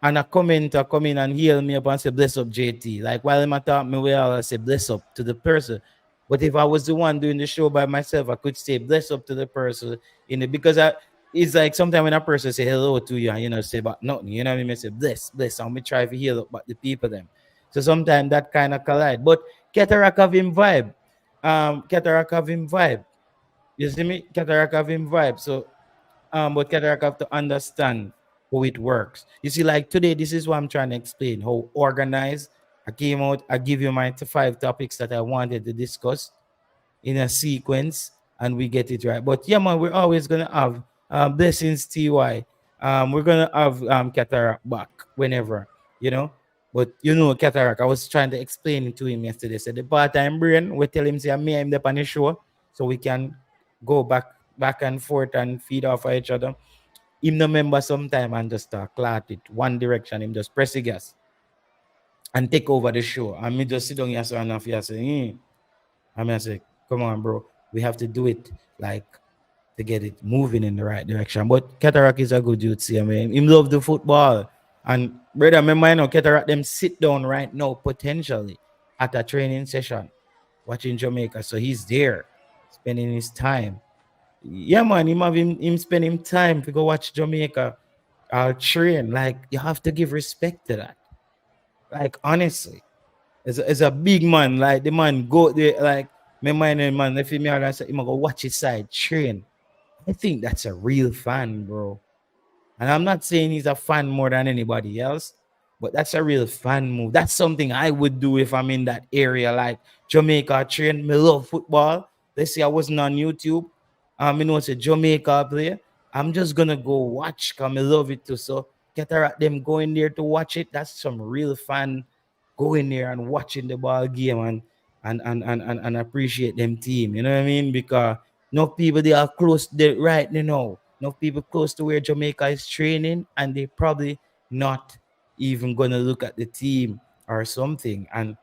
and a commenter come in and heal me up and say bless up JT. Like while him a talk me well, I say bless up to the person. But if I was the one doing the show by myself, I could say bless up to the person in it because I it's like sometimes when a person say hello to you and you know say about nothing, you know what I mean? I say bless, I'm gonna try to heal up but the people them. So sometimes that kind of collide. But Cataract have him vibe. Cataract have him vibe. You see me? Cataract have him vibe. So but Cataract have to understand how it works. You see, like today, this is what I'm trying to explain how organized I came out. I give you my five topics that I wanted to discuss in a sequence, and we get it right. But yeah, man, we're always gonna have blessings TY. We're gonna have Cataract back whenever, you know. But you know, Cataract, I was trying to explain it to him yesterday. So the part-time brain, we tell him say me and him on the show, so we can go back and forth and feed off of each other. Him no member sometime and just clot it one direction, him just press the gas and take over the show. And me just sit down here so enough here say, I mean I say, come on, bro, we have to do it like to get it moving in the right direction. But Cataract is a good dude, see. I mean, him love the football. And brother, remember, you know, Cataract them sit down right now, potentially at a training session, watching Jamaica. So he's there, spending his time. Yeah, man, him spend him time to go watch Jamaica train. Like you have to give respect to that. Like honestly, as a big man, like the man go there, like my mind and man, if me and say him go watch his side train. I think that's a real fan, bro. And I'm not saying he's a fan more than anybody else, but that's a real fan move. That's something I would do if I'm in that area, like Jamaica train. Me love football. Let's say I wasn't on YouTube. You know, it's a Jamaica player. I'm just gonna go watch because I love it too. So Cataract them going there to watch it. That's some real fan going there and watching the ball game and appreciate them team. You know what I mean? Because no people they are close there right now. No people close to where Jamaica is training, and they probably not even gonna look at the team or something. And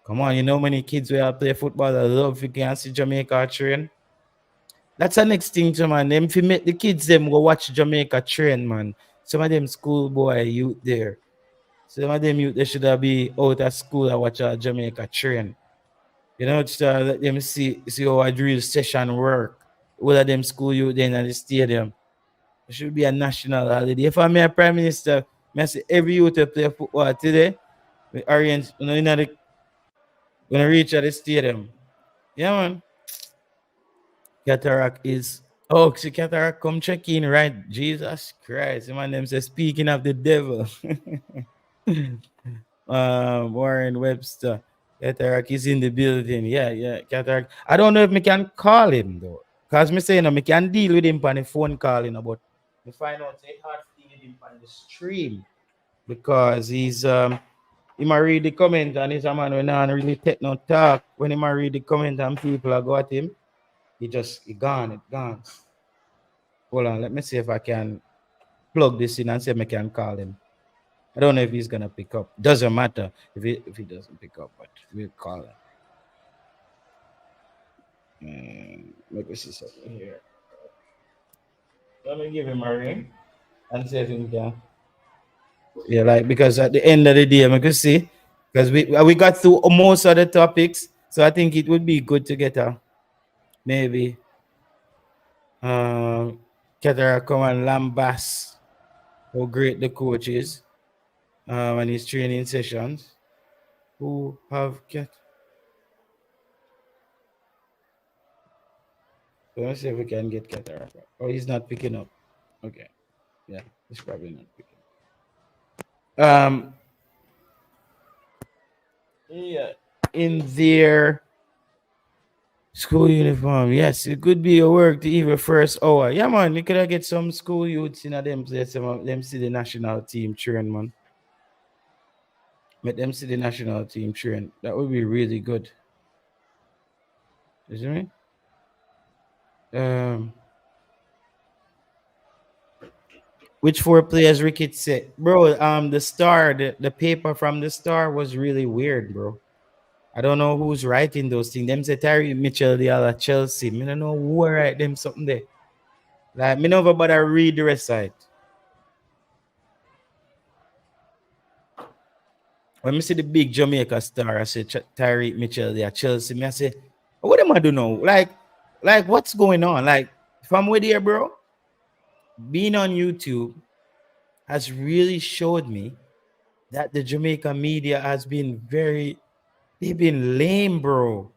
come on, you know many kids where I play football. I love if you can see Jamaica train. That's the next thing, too, man. Them if you make the kids them go watch Jamaica train, man. Some of them schoolboy youth there. Some of them youth they should have be out of school and watch a Jamaica train. You know, just let them see how a drill session work. All of them school youth then at the stadium. It should be a national holiday. If I'm a prime minister, I say every youth to play football today. We arrange, when I reach at the stadium. Yeah, man. Cataract is. Oh, see, Cataract come check in, right? Jesus Christ. Man, them say, speaking of the devil. Warren Webster. Cataract is in the building. Yeah, yeah, Cataract. I don't know if me can call him, though. Because me say, me can deal with him on the phone calling, but me find out it's hard to deal with him on the stream because he might read the comment and he's a man when not really take no talk. When he might read the comment and people are go at him, he gone, it gone. Hold on, let me see if I can plug this in and see if I can call him. I don't know if he's gonna pick up. Doesn't matter if he doesn't pick up, but we'll call him. Let me see something here. Let me give him a ring and see if he can. Yeah, like because at the end of the day, I can see because we got through most of the topics, so I think it would be good to get a maybe um Ketara come and lambast how great the coach is and his training sessions. Who have get? So let's see if we can get Ketara. Oh, he's not picking up. Okay, yeah, he's probably not picking up. Yeah, in their school uniform. Yes, it could be a work to even first hour. Yeah, man, you could have get some school youths in a them place, some of them see the national team train, man. Make them see the national team train. That would be really good. You see me? Um, which four players Ricketts said, bro? The paper from the Star was really weird, bro. I don't know who's writing those things. Them say Terry Mitchell, the other Chelsea. Me don't know who write them something there. Like me never bother read the rest of it. When me see the big Jamaica star, I say Tyreek Mitchell, there, Chelsea. Me I say, what am I do now? Like what's going on? Like from where there, bro, being on YouTube has really showed me that the Jamaica media has been they've been lame, bro.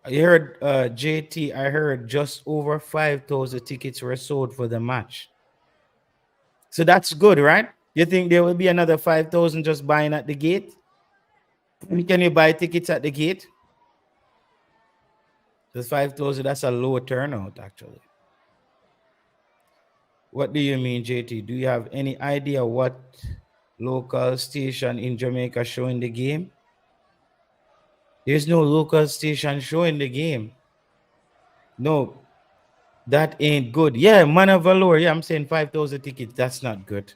I heard JT, I heard just over 5,000 tickets were sold for the match. So that's good, right? You think there will be another 5,000 just buying at the gate? Can you buy tickets at the gate? Because 5,000, that's a low turnout, actually. What do you mean, JT? Do you have any idea what local station in Jamaica showing the game? There's no local station showing the game. No, that ain't good. Yeah, man of valor. Yeah, I'm saying 5,000 tickets. That's not good.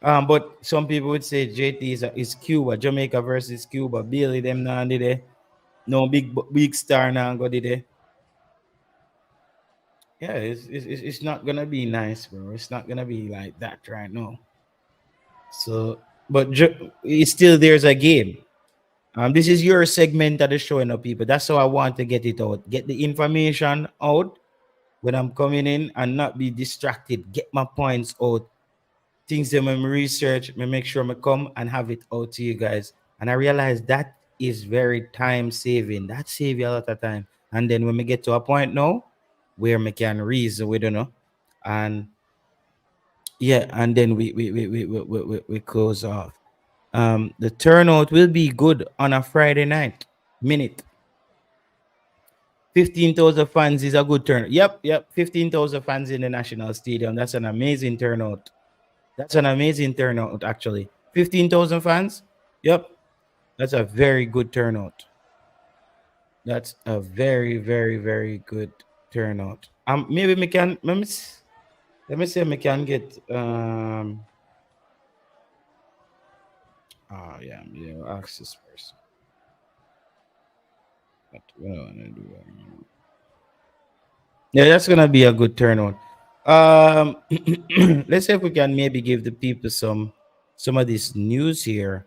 But some people would say JT is Cuba, Jamaica versus Cuba. Billy them now did it. No big star now go did it. Yeah, it's not gonna be nice, bro. It's not gonna be like that right now. So, but it's still there's a game. This is your segment of the show, people. That's how I want to get it out. Get the information out when I'm coming in and not be distracted. Get my points out. Things that I'm research, me make sure I come and have it out to you guys. And I realize that is very time saving. That save you a lot of time. And then when we get to a point now where we can reason, we don't know. And yeah, and then we close off. The turnout will be good on a Friday night. Minute 15,000 fans is a good turnout. Yep. 15,000 fans in the national stadium. That's an amazing turnout. That's an amazing turnout, actually. 15,000 fans. Yep, that's a very good turnout. That's a very good turnout. Maybe we can let me see if we can get yeah, ask this person. What I wanna do? Yeah, that's gonna be a good turnout. Um, let's see if we can maybe give the people some of this news here.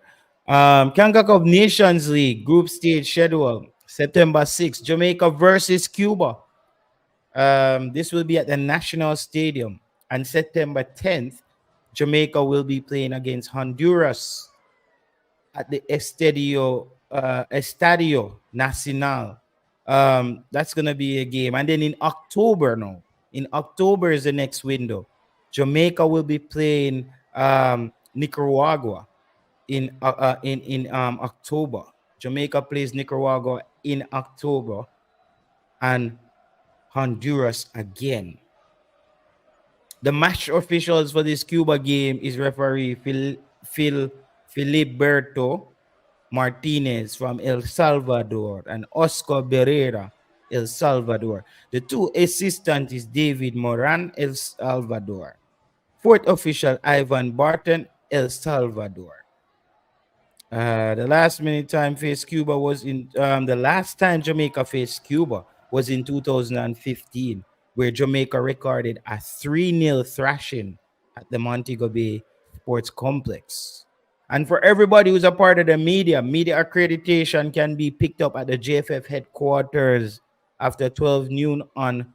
Kanka Cup Nations League group stage schedule September 6th, Jamaica versus Cuba. This will be at the National Stadium. And September 10th, Jamaica will be playing against Honduras at the Estadio Nacional. That's gonna be a game. And then in October now, in October is the next window. Jamaica will be playing Nicaragua in October. Jamaica plays Nicaragua in October and Honduras again. The match officials for this Cuba game is referee Phil Filiberto Martinez from El Salvador and Oscar Barrera, El Salvador. The two assistants is David Moran, El Salvador. Fourth official Ivan Barton, El Salvador. The last minute time faced Cuba was in the last time Jamaica faced Cuba was in 2015, where Jamaica recorded a 3-0 thrashing at the Montego Bay Sports Complex. And for everybody who's a part of the media accreditation can be picked up at the JFF headquarters after 12 noon on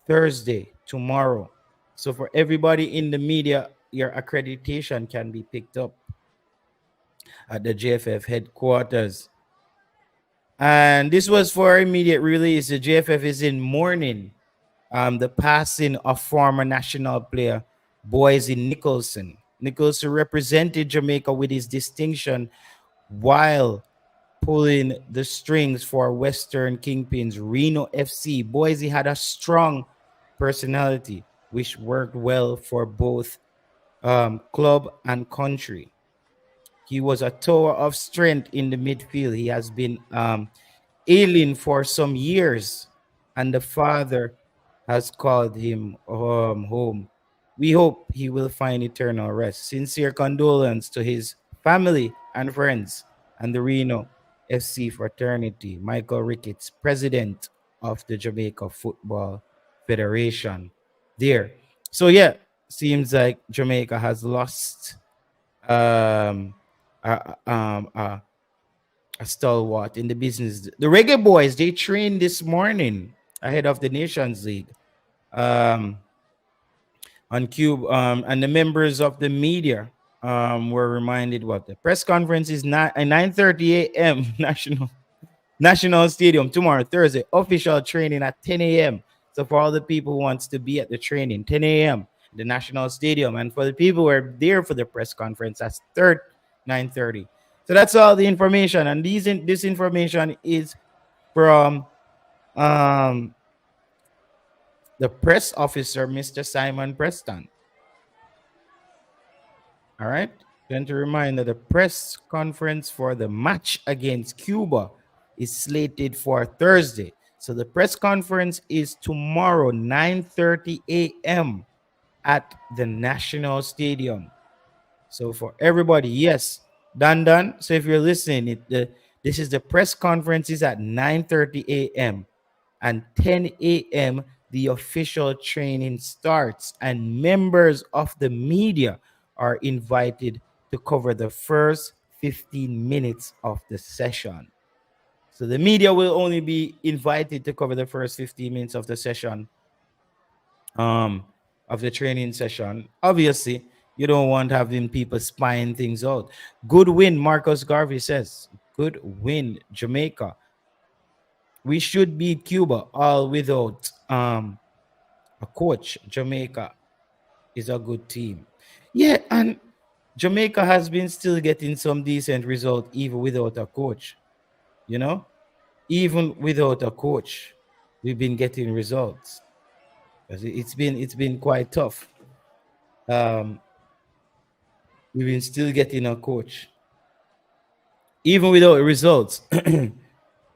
Thursday, tomorrow. So for everybody in the media, your accreditation can be picked up at the JFF headquarters. And this was for immediate release. The JFF is in mourning the passing of former national player Boise Nicholson. Nicholson represented Jamaica with his distinction while pulling the strings for Western Kingpins Reno FC. Boise had a strong personality, which worked well for both club and country. He was a tower of strength in the midfield. He has been ailing for some years, and the father has called him home. We hope he will find eternal rest. Sincere condolence to his family and friends and the Reno FC fraternity. Michael Ricketts, president of the Jamaica Football Federation. There. So yeah, seems like Jamaica has lost um, a, um, a, a stalwart in the business. The reggaeboyz, they trained this morning ahead of the Nations League um, on Cuba, and the members of the media were reminded what the press conference is not at 9:30 a.m. National Stadium tomorrow, Thursday. Official training at 10 a.m. So for all the people who wants to be at the training, 10 a.m. the National Stadium, and for the people who are there for the press conference, that's 9:30. So that's all the information, and this information is from um, the press officer, Mr. Simon Preston. All right. Then to remind that the press conference for the match against Cuba is slated for Thursday. So the press conference is tomorrow, 9:30 a.m. at the National Stadium. So for everybody, yes, done. So if you're listening, this is the press conference is at 9:30 a.m. and 10 a.m. the official training starts, and members of the media are invited to cover the first 15 minutes of the session. So the media will only be invited to cover the first 15 minutes of the session, um, of the training session. Obviously, you don't want having people spying things out. Good win, Marcus Garvey says. Good win, Jamaica. We should beat Cuba all without a coach. Jamaica is a good team. Yeah, and Jamaica has been still getting some decent result even without a coach. You know, even without a coach, we've been getting results. It's been quite tough. Um, we've been still getting a coach, even without results.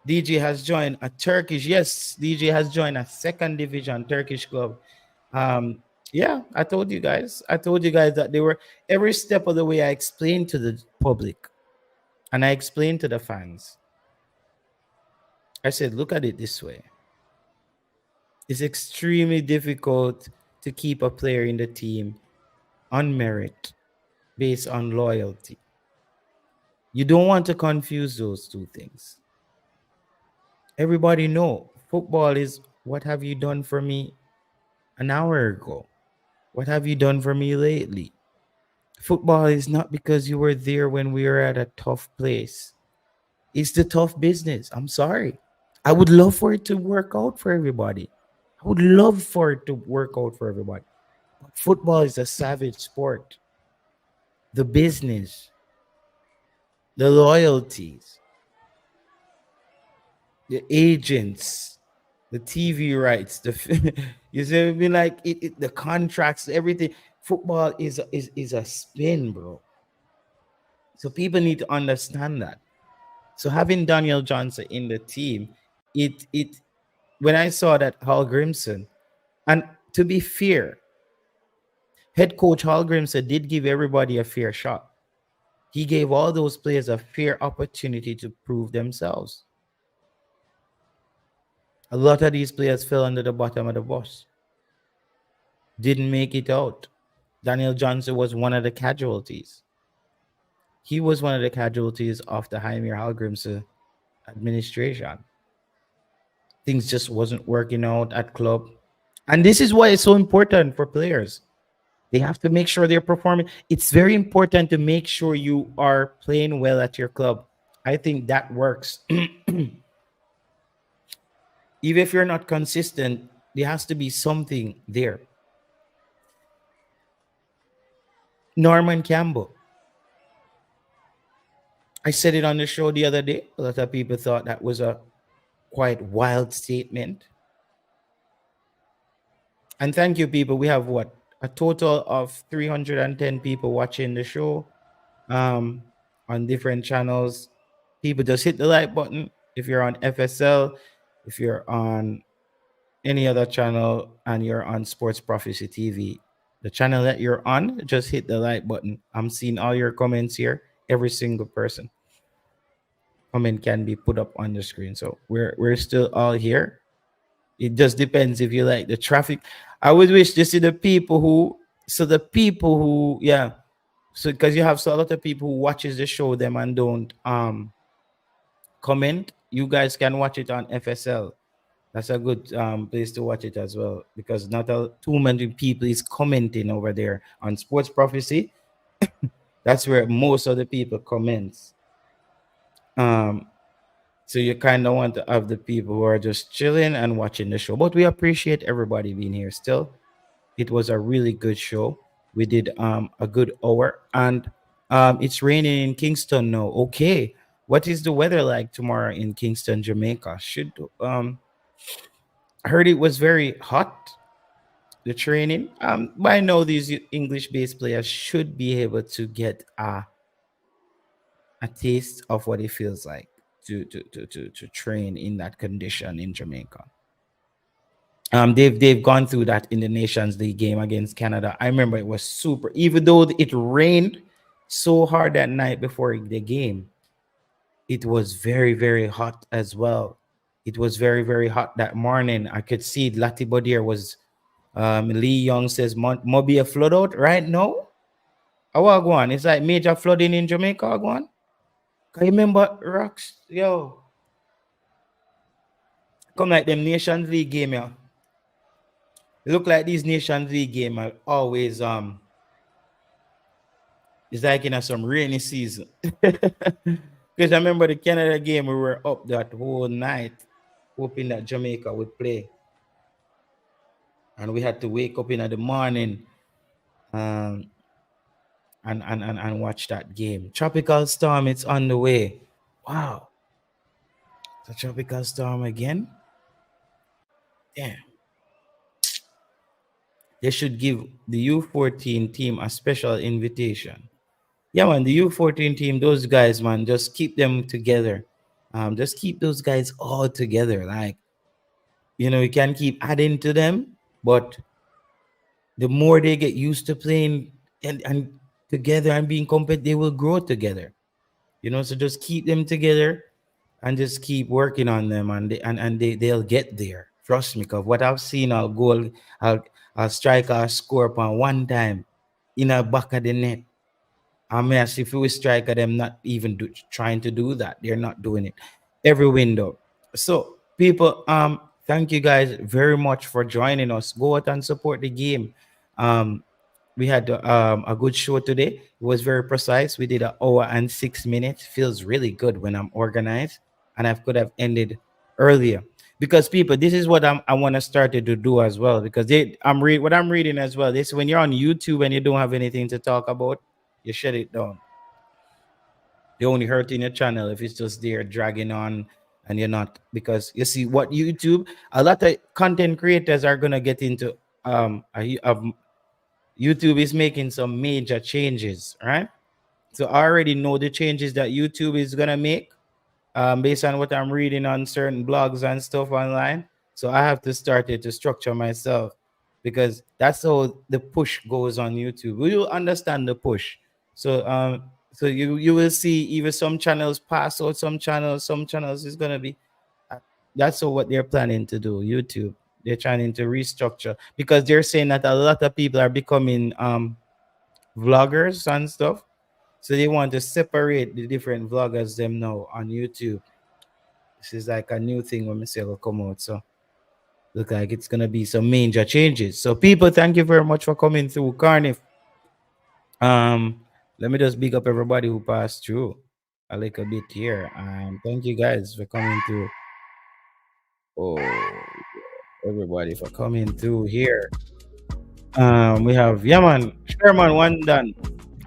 DJ has joined a Turkish. Yes, DJ has joined a second division Turkish club. Yeah, I told you guys. I told you guys that they were every step of the way. I explained to the public, and I explained to the fans I said, look at it this way. It's extremely difficult to keep a player in the team on merit based on loyalty. You don't want to confuse those two things. Everybody know football is what have you done for me an hour ago? What have you done for me lately? Football is not because you were there when we were at a tough place. It's the tough business. I'm sorry. I would love for it to work out for everybody. I would love for it to work out for everybody. But football is a savage sport. The business, the loyalties, the agents, the TV rights, you see, what I mean? Like the contracts, everything. Football is a spin, bro. So people need to understand that. So having Daniel Johnson in the team, it when I saw that Hal Grimson, and to be fair, head coach Hal Grimson did give everybody a fair shot. He gave all those players a fair opportunity to prove themselves. A lot of these players fell under the bottom of the bus, didn't make it out. Daniel Johnson was one of the casualties. He was one of the casualties of the Jaime Hallgrim's administration. Things just wasn't working out at club. And this is why it's so important for players. They have to make sure they're performing. It's very important to make sure you are playing well at your club. I think that works. Even if you're not consistent, there has to be something there. Norman Campbell. I said it on the show the other day. A lot of people thought that was a quite wild statement. And thank you, people. We have what? A total of 310 people watching the show on different channels. People just hit the like button if you're on FSL, if you're on any other channel, and you're on Sports Prophecy TV. The channel that you're on, just hit the like button. I'm seeing all your comments here, every single person. Comment can be put up on the screen. So we're still all here. It just depends if you like the traffic. I would wish to see the people who, yeah. So because you have so a lot of people who watches the show them and don't comment, you guys can watch it on FSL. That's a good place to watch it as well, because not too many people is commenting over there on Sports Prophecy. That's where most of the people comments. So you kind of want to have the people who are just chilling and watching the show. But we appreciate everybody being here still. It was a really good show. We did a good hour, and it's raining in Kingston now. Okay. What is the weather like tomorrow in Kingston, Jamaica? I heard it was very hot, the training. By now these English based players should be able to get a taste of what it feels like to train in that condition in Jamaica. They've gone through that in the Nations League game against Canada. I remember it was super, even though it rained so hard that night before the game, it was very, very hot as well. It was very, very hot that morning. I could see Lati Bodier was Lee Young says Mobi a flood out right now. How go on? It's like major flooding in Jamaica. Go on. Can you remember rocks? Yo. Come like them Nations League game, yeah. It look like these Nations League game are always it's like in some rainy season. Because I remember the Canada game, we were up that whole night, hoping that Jamaica would play. And we had to wake up in the morning and watch that game. Tropical storm, it's on the way. Wow. The tropical storm again? Damn. They should give the U14 team a special invitation. Yeah, man, the U14 team, those guys, man, just keep them together. Just keep those guys all together. Like, you can keep adding to them, but the more they get used to playing and together and being competitive, they will grow together. So just keep them together. and just keep working on them, and they'll get there. Trust me, because what I've seen, I'll I'll strike or score upon one time in a back of the net. I mean, as if we strike at them, not even trying to do that. They're not doing it. Every window. So, people, thank you guys very much for joining us. Go out and support the game. Um, we had a good show today. It was very precise. We did an hour and 6 minutes. Feels really good when I'm organized, and I could have ended earlier. Because people, this is what I want to start to do as well. Because what I'm reading as well. This when you're on YouTube and you don't have anything to talk about, you shut it down. You're only hurting your channel if it's just there dragging on and you're not, because you see what YouTube, a lot of content creators are gonna get into YouTube is making some major changes, right? So I already know the changes that YouTube is gonna make, based on what I'm reading on certain blogs and stuff online. So I have to start it to structure myself, because that's how the push goes on YouTube. We will understand the push. So you will see even some channels pass out, some channels is gonna be. uh, That's what they're planning to do. YouTube, they're trying to restructure, because they're saying that a lot of people are becoming vloggers and stuff. So they want to separate the different vloggers them now on YouTube. This is like a new thing when we say will come out. So look like it's gonna be some major changes. So people, thank you very much for coming through. Carnif. Let me just big up everybody who passed through a little bit here. Thank you guys for coming through. Oh, everybody for coming through here. We have Yaman, Sherman, One Done,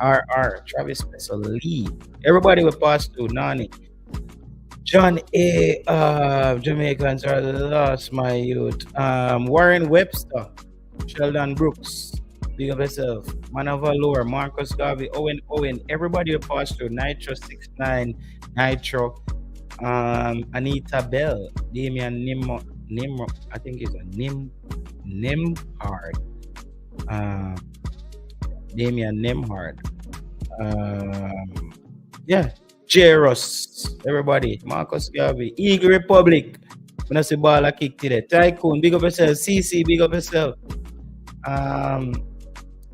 RR, Travis Special Lee. Everybody will pass through. Nani, John A. Jamaicans are lost, my youth. Warren Webster, Sheldon Brooks, big up yourself. Man of Valor, Marcus Garvey, Owen. Everybody will pass through. Nitro 69, Nitro, Anita Bell, Damian I think it's a Nimhard. Uh, Damian Nimhard. Um, yeah, Jairus, everybody, Marcus Garvey, Eagle Republic. When I see ball, I kick today. Tycoon, big up yourself. CC, big up yourself. Um,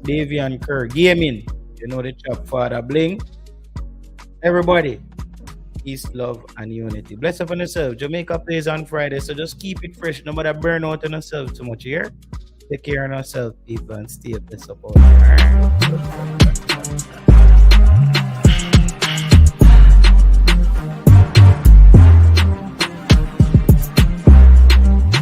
Davian Kerr, Gaming, you know the chop father. Bling, everybody, peace, love, and unity. Bless up on yourself. Jamaica plays on Friday, so just keep it fresh. No matter burn out on yourself too much here. Take care of yourself, people, and stay blessed up all.